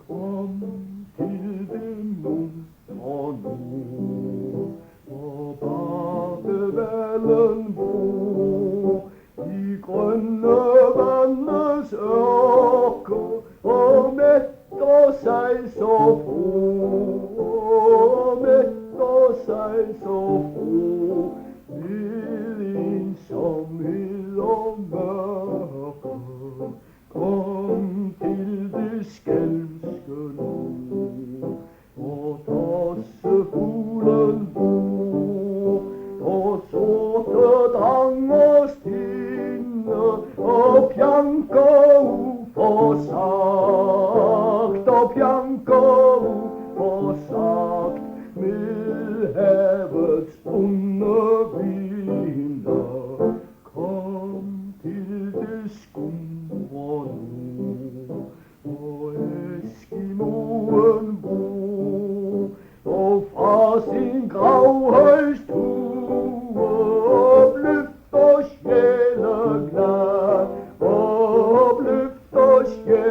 Kom til det muntre nord, hvor Bakkevallen bor, i grønne vandes ørker, og mætter sig så fro, mætter sig så fro, ved ensomhed og mørke. Kom til det skælmske nord, hvor tossefuglen bor, og sorte dranger stinner, og pjanker uforsagt, og pjanker uforsagt, med havets onde vinder. Kom til det skumre nord, hvor eskimoen bor, og fra sin gravhøjstue opløfter sjæleglad, opløfter sjæleglad.